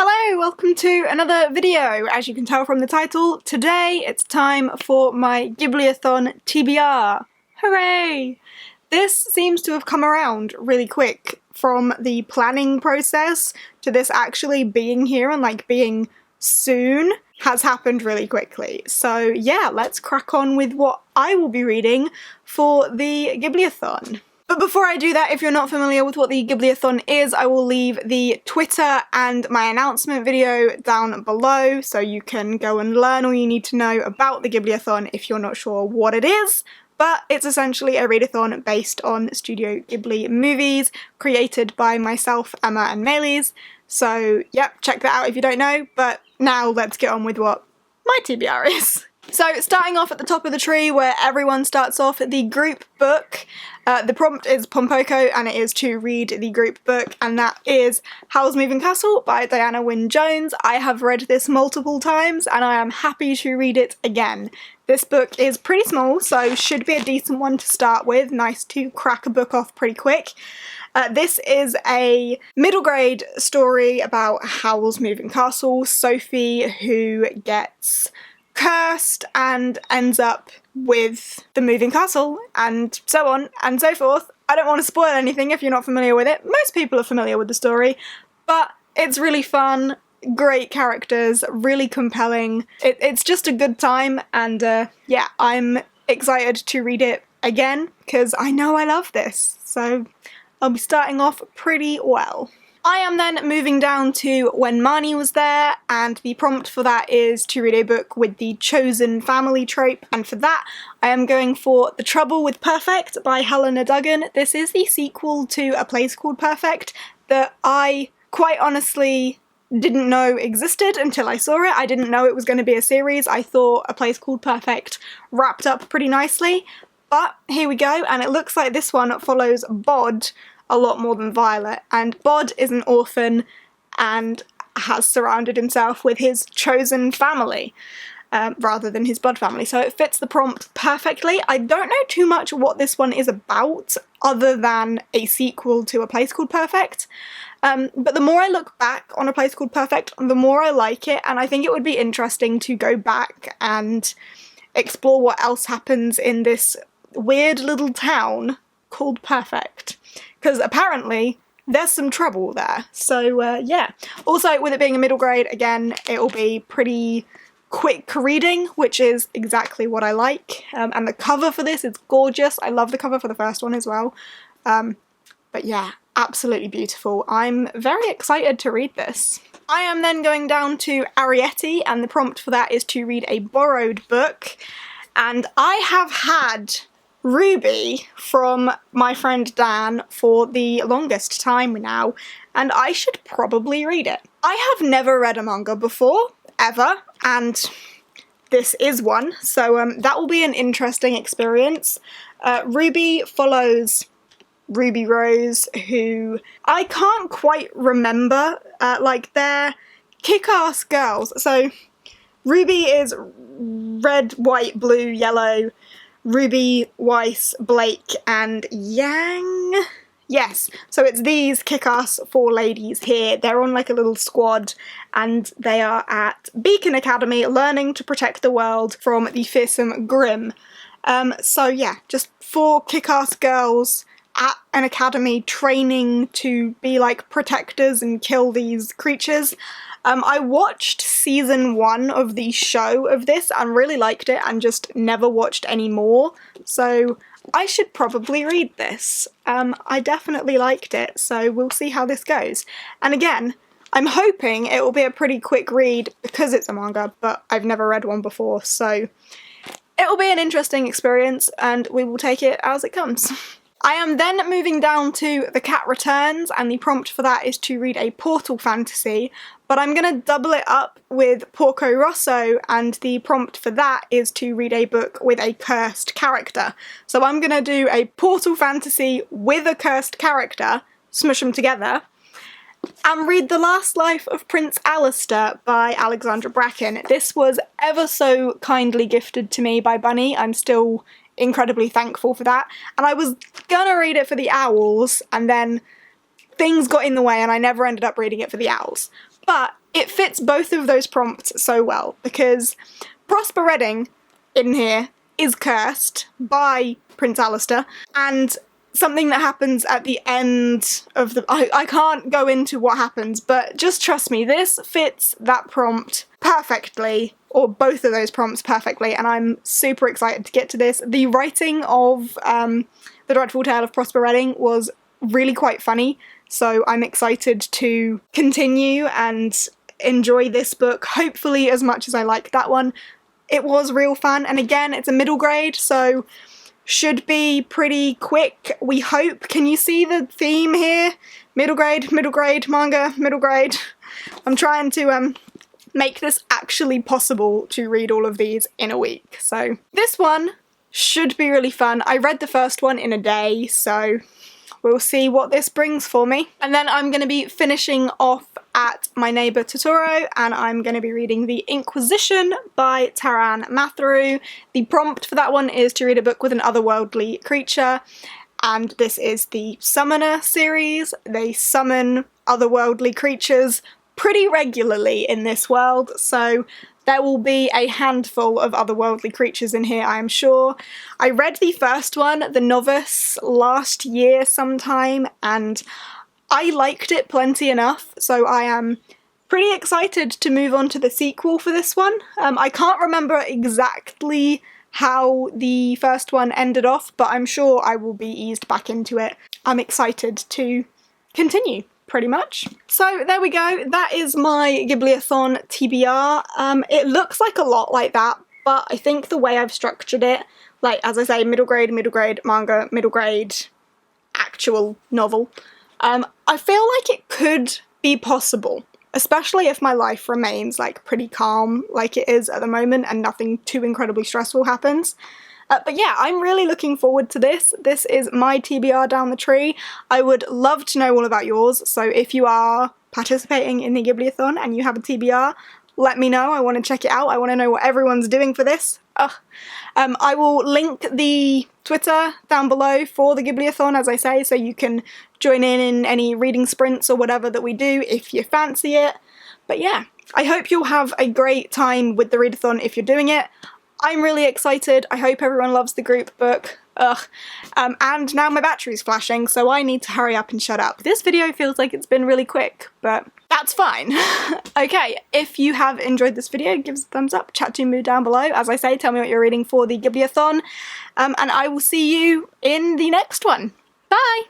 Hello, welcome to another video. As you can tell from the title, today it's time for my Ghibli-a-thon TBR. Hooray! This seems to have come around really quick from the planning process to this actually being here and being soon has happened really quickly. So yeah, let's crack on with what I will be reading for the Ghibli-a-thon. But before I do that, if you're not familiar with what the Ghibli-a-thon is, I will leave the Twitter and my announcement video down below so you can go and learn all you need to know about the Ghibli-a-thon if you're not sure what it is. But it's essentially a readathon based on Studio Ghibli movies created by myself, Emma and Maylis. So yep, check that out if you don't know, but now let's get on with what my TBR is. So starting off at the top of the tree where everyone starts off, the group book. The prompt is Pompoko and it is to read the group book, and that is Howl's Moving Castle by Diana Wynne Jones. I have read this multiple times and I am happy to read it again. This book is pretty small, so should be a decent one to start with. Nice to crack a book off pretty quick. This is a middle grade story about Howl's Moving Castle, Sophie who gets cursed and ends up with the moving castle, and so on and so forth. I don't want to spoil anything if you're not familiar with it. Most people are familiar with the story, but it's really fun, great characters, really compelling. It's just a good time, and yeah, I'm excited to read it again because I know I love this, so I'll be starting off pretty well. I am then moving down to When Marnie Was There, and the prompt for that is to read a book with the chosen family trope, and for that I am going for The Trouble with Perfect by Helena Duggan. This is the sequel to A Place Called Perfect that I quite honestly didn't know existed until I saw it. I didn't know it was going to be a series. I thought A Place Called Perfect wrapped up pretty nicely, but here we go, and it looks like this one follows Bod a lot more than Violet, and Bod is an orphan and has surrounded himself with his chosen family rather than his blood family, so it fits the prompt perfectly. I don't know too much what this one is about other than a sequel to A Place Called Perfect, but the more I look back on A Place Called Perfect, the more I like it, and I think it would be interesting to go back and explore what else happens in this weird little town called Perfect. Because apparently there's some trouble there, so yeah. Also, with it being a middle grade, again, it'll be pretty quick reading, which is exactly what I like, and the cover for this is gorgeous. I love the cover for the first one as well, but yeah, absolutely beautiful. I'm very excited to read this. I am then going down to Arrietty, and the prompt for that is to read a borrowed book, and I have had Ruby from my friend Dan for the longest time now, and I should probably read it. I have never read a manga before, ever, and this is one, so that will be an interesting experience. Ruby follows Ruby Rose, who I can't quite remember, they're kick-ass girls. So Ruby is red, white, blue, yellow, Ruby, Weiss, Blake, and Yang? Yes, so it's these kick-ass four ladies here. They're on a little squad, and they are at Beacon Academy learning to protect the world from the fearsome Grimm. So yeah, just four kick-ass girls at an academy training to be protectors and kill these creatures. I watched season 1 of the show of this and really liked it and just never watched any more, so I should probably read this. I definitely liked it, so we'll see how this goes. And again, I'm hoping it will be a pretty quick read because it's a manga, but I've never read one before, so it'll be an interesting experience and we will take it as it comes. I am then moving down to The Cat Returns, and the prompt for that is to read a portal fantasy, but I'm going to double it up with Porco Rosso, and the prompt for that is to read a book with a cursed character. So I'm going to do a portal fantasy with a cursed character, smush them together, and read The Last Life of Prince Alistair by Alexandra Bracken. This was ever so kindly gifted to me by Bunny. I'm still incredibly thankful for that, and I was gonna read it for the owls, and then things got in the way and I never ended up reading it for the owls. But it fits both of those prompts so well, because Prosper Redding in here is cursed by Prince Alistair, and something that happens at the end of the... I can't go into what happens, but just trust me, this fits that prompt perfectly, or both of those prompts perfectly, and I'm super excited to get to this. The writing of The Dreadful Tale of Prosper Redding was really quite funny, so I'm excited to continue and enjoy this book, hopefully as much as I like that one. It was real fun, and again, it's a middle grade, so should be pretty quick, we hope. Can you see the theme here? Middle grade, manga, middle grade. I'm trying to make this actually possible to read all of these in a week. So this one should be really fun. I read the first one in a day, so we'll see what this brings for me. And then I'm going to be finishing off at my neighbour Totoro, and I'm going to be reading The Inquisition by Taran Matharu. The prompt for that one is to read a book with an otherworldly creature, and this is the Summoner series. They summon otherworldly creatures pretty regularly in this world, so there will be a handful of otherworldly creatures in here, I am sure. I read the first one, The Novice, last year sometime, and I liked it plenty enough, so I am pretty excited to move on to the sequel for this one. I can't remember exactly how the first one ended off, but I'm sure I will be eased back into it. I'm excited to continue, pretty much. So there we go, that is my Ghibli-a-thon TBR. It looks like a lot like that, but I think the way I've structured it, like, as I say, middle grade, manga, middle grade, actual novel, I feel like it could be possible, especially if my life remains, like, pretty calm like it is at the moment and nothing too incredibly stressful happens. But yeah, I'm really looking forward to this. This is my TBR down the tree. I would love to know all about yours, so if you are participating in the Ghibli-a-thon and you have a TBR, let me know. I want to check it out. I want to know what everyone's doing for this. I will link the Twitter down below for the Ghibli-a-thon, as I say, so you can join in any reading sprints or whatever that we do if you fancy it. But yeah, I hope you'll have a great time with the readathon if you're doing it. I'm really excited. I hope everyone loves the group book. And now my battery's flashing, so I need to hurry up and shut up. This video feels like it's been really quick, but that's fine. Okay, if you have enjoyed this video, give us a thumbs up, chat to me down below. As I say, tell me what you're reading for the Ghibli-a-thon, and I will see you in the next one. Bye!